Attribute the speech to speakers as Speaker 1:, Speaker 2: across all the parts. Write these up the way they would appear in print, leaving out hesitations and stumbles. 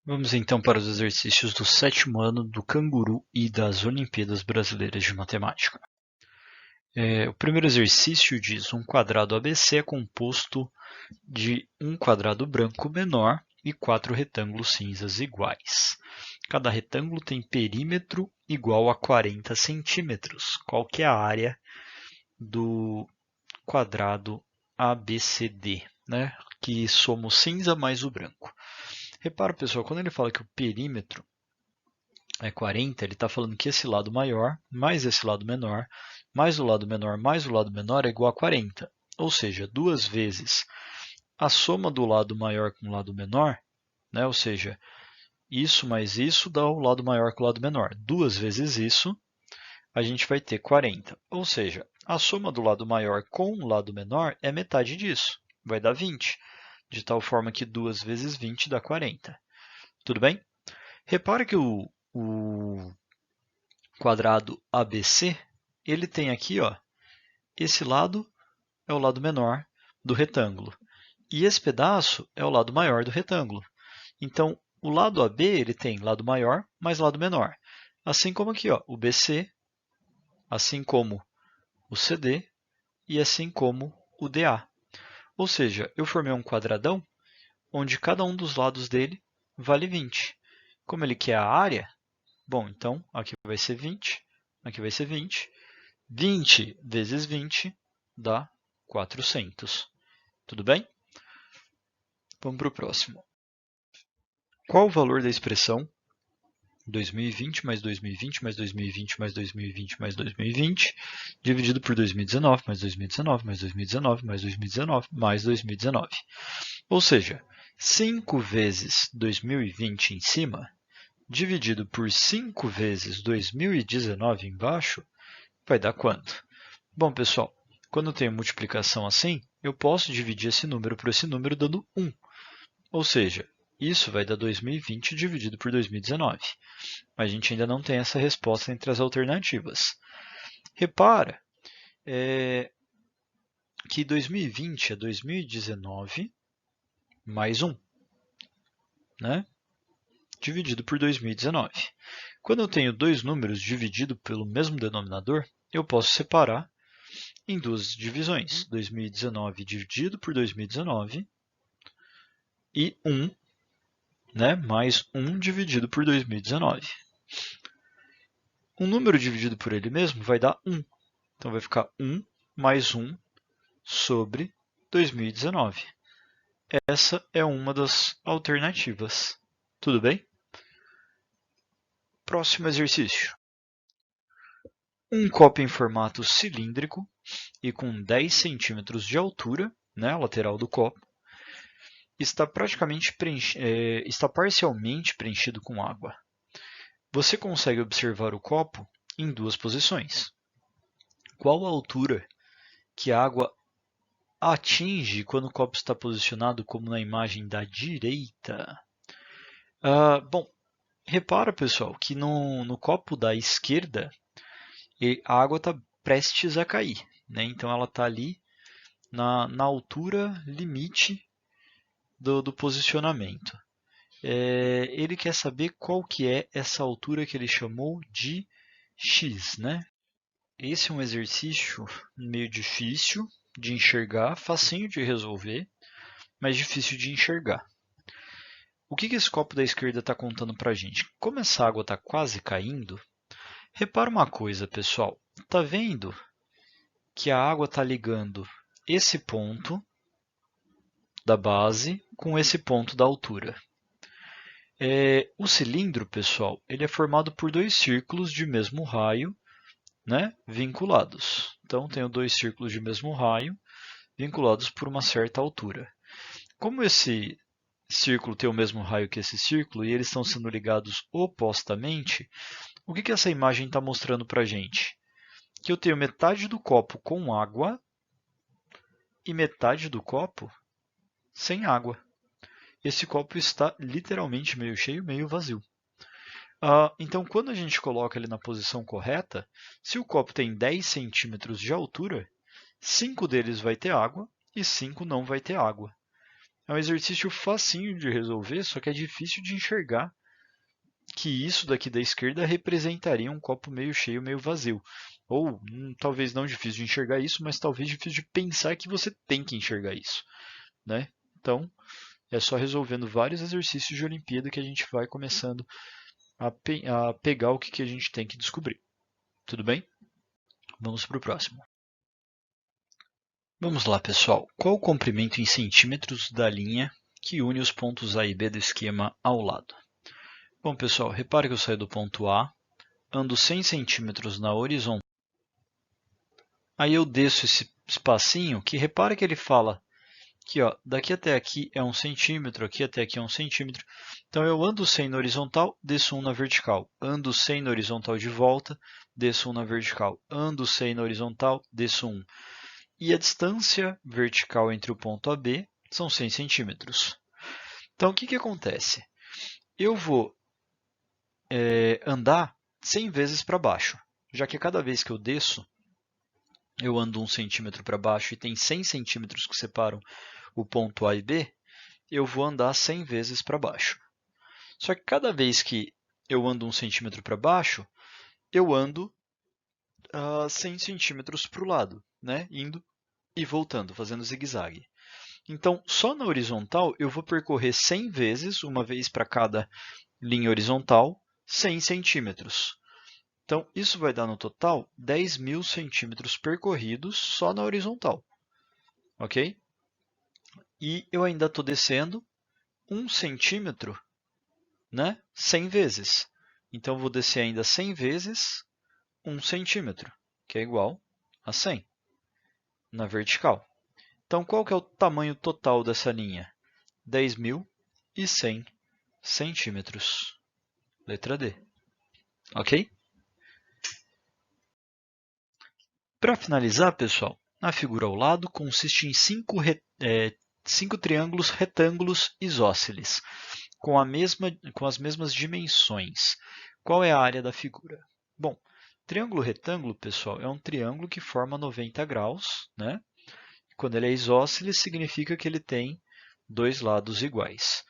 Speaker 1: Vamos então para os exercícios do 7º ano do Canguru e das Olimpíadas Brasileiras de Matemática. O primeiro exercício diz: um quadrado ABC é composto de um quadrado branco menor e 4 retângulos cinzas iguais. Cada retângulo tem perímetro igual a 40 centímetros. Qual que é a área do quadrado ABCD, né? Que soma o cinza mais o branco. Repara, pessoal, quando ele fala que o perímetro é 40, ele está falando que esse lado maior, mais esse lado menor, mais o lado menor, mais o lado menor é igual a 40. Ou seja, duas vezes a soma do lado maior com o lado menor, né? Ou seja, isso mais isso dá o lado maior com o lado menor. Duas vezes isso, a gente vai ter 40. Ou seja, a soma do lado maior com o lado menor é metade disso, vai dar 20. De tal forma que 2 vezes 20 dá 40. Tudo bem? Repara que o quadrado ABC, ele tem aqui, ó, esse lado é o lado menor do retângulo. E esse pedaço é o lado maior do retângulo. Então, o lado AB ele tem lado maior mais lado menor. Assim como aqui, ó, o BC, assim como o CD e assim como o DA. Ou seja, eu formei um quadradão onde cada um dos lados dele vale 20. Como ele quer a área, bom, então aqui vai ser 20, aqui vai ser 20. 20 vezes 20 dá 400. Tudo bem? Vamos para o próximo. Qual o valor da expressão 2020 mais 2020 mais 2020 mais 2020 mais 2020 dividido por 2019 mais 2019 mais 2019 mais 2019 mais 2019? Ou seja, 5 vezes 2020 em cima dividido por 5 vezes 2019 embaixo vai dar quanto? Bom, pessoal, quando eu tenho multiplicação assim, eu posso dividir esse número por esse número dando 1. Ou seja, isso vai dar 2020 dividido por 2019. Mas a gente ainda não tem essa resposta entre as alternativas. Repara que 2020 é 2019 mais 1, né? Dividido por 2019. Quando eu tenho dois números divididos pelo mesmo denominador, eu posso separar em duas divisões. 2019 dividido por 2019 e 1, né, mais 1 dividido por 2019. Um número dividido por ele mesmo vai dar 1. Então, vai ficar 1 mais 1 sobre 2019. Essa é uma das alternativas. Tudo bem? Próximo exercício. Um copo em formato cilíndrico e com 10 centímetros de altura, né, a lateral do copo, está parcialmente preenchido com água. Você consegue observar o copo em duas posições. Qual a altura que a água atinge quando o copo está posicionado como na imagem da direita? Bom, repara, pessoal, que no copo da esquerda a água está prestes a cair, né? Então ela está ali na altura limite do posicionamento. Ele quer saber qual que é essa altura que ele chamou de x, né? Esse é um exercício meio difícil de enxergar, facinho de resolver, mas difícil de enxergar. O que esse copo da esquerda está contando para a gente? Como essa água está quase caindo, repara uma coisa, pessoal. Está vendo que a água está ligando esse ponto da base com esse ponto da altura. O cilindro, pessoal, ele é formado por dois círculos de mesmo raio, né, vinculados. Então, tenho dois círculos de mesmo raio vinculados por uma certa altura. Como esse círculo tem o mesmo raio que esse círculo e eles estão sendo ligados opostamente, o que essa imagem está mostrando para a gente? Que eu tenho metade do copo com água e metade do copo sem água. Esse copo está literalmente meio cheio, meio vazio. Então, quando a gente coloca ele na posição correta, se o copo tem 10 centímetros de altura, 5 deles vai ter água e 5 não vai ter água. É um exercício facinho de resolver, só que é difícil de enxergar que isso daqui da esquerda representaria um copo meio cheio, meio vazio. Ou talvez não difícil de enxergar isso, mas talvez difícil de pensar que você tem que enxergar isso, né? Então, é só resolvendo vários exercícios de Olimpíada que a gente vai começando a pegar o que a gente tem que descobrir. Tudo bem? Vamos para o próximo. Vamos lá, pessoal. Qual o comprimento em centímetros da linha que une os pontos A e B do esquema ao lado? Bom, pessoal, repare que eu saio do ponto A, ando 100 centímetros na horizontal. Aí eu desço esse espacinho, que repara que ele fala que ó, daqui até aqui é 1 centímetro, aqui até aqui é 1 centímetro. Então eu ando 100 na horizontal, desço 1 na vertical. Ando 100 na horizontal de volta, desço 1 na vertical. Ando 100 na horizontal, desço 1. E a distância vertical entre o ponto AB são 100 centímetros. Então o que acontece? Eu vou andar 100 vezes para baixo, já que cada vez que eu desço, eu ando 1 centímetro para baixo e tem 100 centímetros que separam o ponto A e B, eu vou andar 100 vezes para baixo. Só que cada vez que eu ando 1 centímetro para baixo, eu ando 100 centímetros para o lado, né? Indo e voltando, fazendo zigue-zague. Então, só na horizontal, eu vou percorrer 100 vezes, uma vez para cada linha horizontal, 100 centímetros. Então, isso vai dar no total 10.000 centímetros percorridos só na horizontal. Ok? E eu ainda estou descendo 1 centímetro, né, 100 vezes. Então, eu vou descer ainda 100 vezes 1 centímetro, que é igual a 100 na vertical. Então, qual que é o tamanho total dessa linha? 10.100 centímetros. Letra D. Ok? Para finalizar, pessoal, a figura ao lado consiste em 5 triângulos retângulos isósceles, com as mesmas dimensões. Qual é a área da figura? Bom, triângulo retângulo, pessoal, é um triângulo que forma 90 graus, né? Quando ele é isósceles, significa que ele tem dois lados iguais.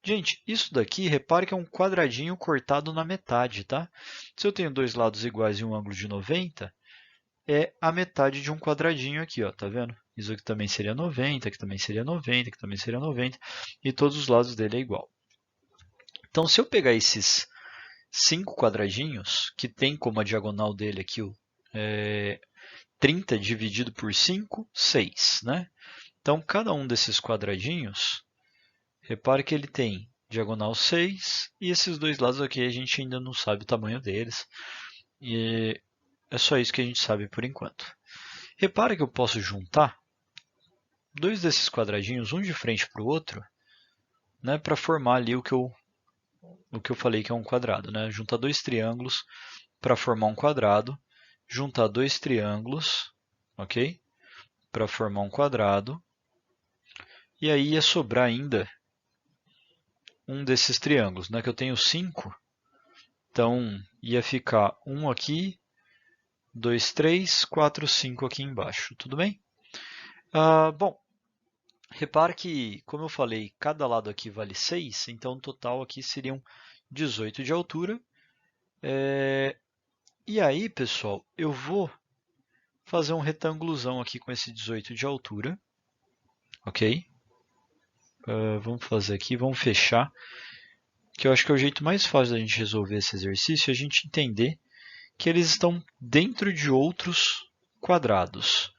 Speaker 1: Gente, isso daqui, repare que é um quadradinho cortado na metade, tá? Se eu tenho dois lados iguais e um ângulo de 90, é a metade de um quadradinho aqui, ó, tá vendo? Isso aqui também seria 90, aqui também seria 90, aqui também seria 90, e todos os lados dele é igual. Então, se eu pegar esses 5 quadradinhos, que tem como a diagonal dele aqui o 30 dividido por 5, 6, né? Então, cada um desses quadradinhos, repare que ele tem diagonal 6, e esses dois lados aqui a gente ainda não sabe o tamanho deles. E é só isso que a gente sabe por enquanto. Repara que eu posso juntar dois desses quadradinhos, um de frente para o outro, né, para formar ali o que eu falei que é um quadrado. Né? Juntar dois triângulos para formar um quadrado, juntar dois triângulos, ok? Para formar um quadrado. E aí ia sobrar ainda um desses triângulos, né? Que eu tenho 5. Então, ia ficar um aqui, 2, 3, 4, 5 aqui embaixo. Tudo bem? Bom, repare que, como eu falei, cada lado aqui vale 6, então o total aqui seriam 18 de altura. E aí, pessoal, eu vou fazer um retângulozão aqui com esse 18 de altura. Ok? Vamos fazer aqui, vamos fechar. Que eu acho que é o jeito mais fácil da gente resolver esse exercício, é a gente entender que eles estão dentro de outros quadrados.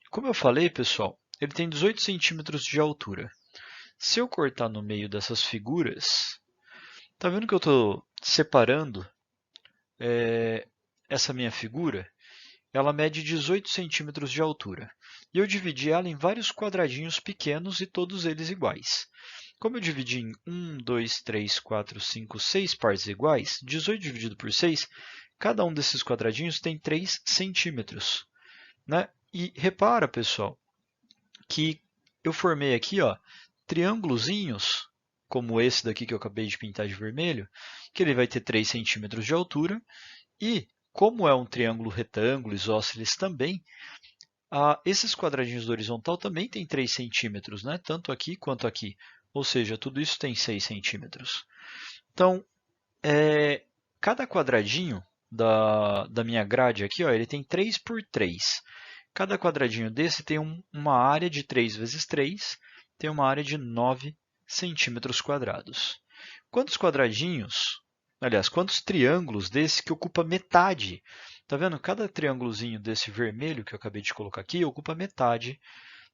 Speaker 1: Como eu falei, pessoal, ele tem 18 centímetros de altura. Se eu cortar no meio dessas figuras, tá vendo que eu estou separando essa minha figura? Ela mede 18 centímetros de altura. E eu dividi ela em vários quadradinhos pequenos e todos eles iguais. Como eu dividi em 1, 2, 3, 4, 5, 6 partes iguais, 18 dividido por 6, cada um desses quadradinhos tem 3 centímetros. Né? E repara, pessoal, que eu formei aqui triângulozinhos, como esse daqui que eu acabei de pintar de vermelho, que ele vai ter 3 centímetros de altura. E, como é um triângulo retângulo isósceles também, Esses quadradinhos do horizontal também têm 3 centímetros, né? Tanto aqui quanto aqui. Ou seja, tudo isso tem 6 centímetros. Então, cada quadradinho da minha grade aqui, ó, ele tem 3 por 3. Cada quadradinho desse tem uma área de 3 vezes 3, tem uma área de 9 centímetros quadrados. Quantos quadradinhos, aliás, quantos triângulos desse que ocupa metade? Tá vendo? Cada triângulozinho desse vermelho que eu acabei de colocar aqui ocupa metade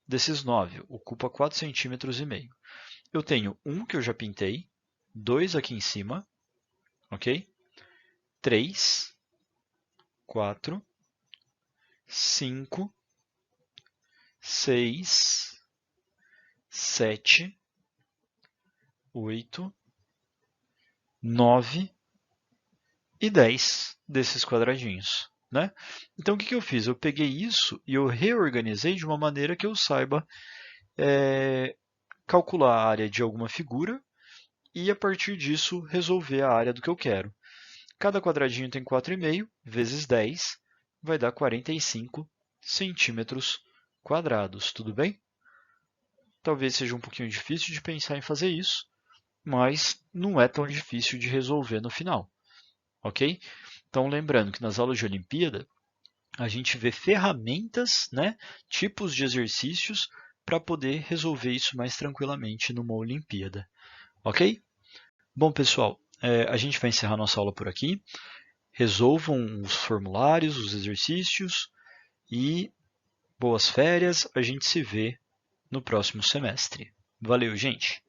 Speaker 1: desses 9, ocupa 4,5 centímetros. Eu tenho um que eu já pintei, 2 aqui em cima, ok? 3, 4, 5, 6, 7, 8, 9 e 10 desses quadradinhos, né? Então, o que eu fiz? Eu peguei isso e eu reorganizei de uma maneira que eu saiba calcular a área de alguma figura e, a partir disso, resolver a área do que eu quero. Cada quadradinho tem 4,5 vezes 10, vai dar 45 centímetros quadrados, tudo bem? Talvez seja um pouquinho difícil de pensar em fazer isso, mas não é tão difícil de resolver no final, ok? Então, lembrando que nas aulas de Olimpíada, a gente vê ferramentas, né, tipos de exercícios para poder resolver isso mais tranquilamente numa Olimpíada, ok? Bom, pessoal, a gente vai encerrar nossa aula por aqui. Resolvam os formulários, os exercícios e boas férias. A gente se vê no próximo semestre. Valeu, gente!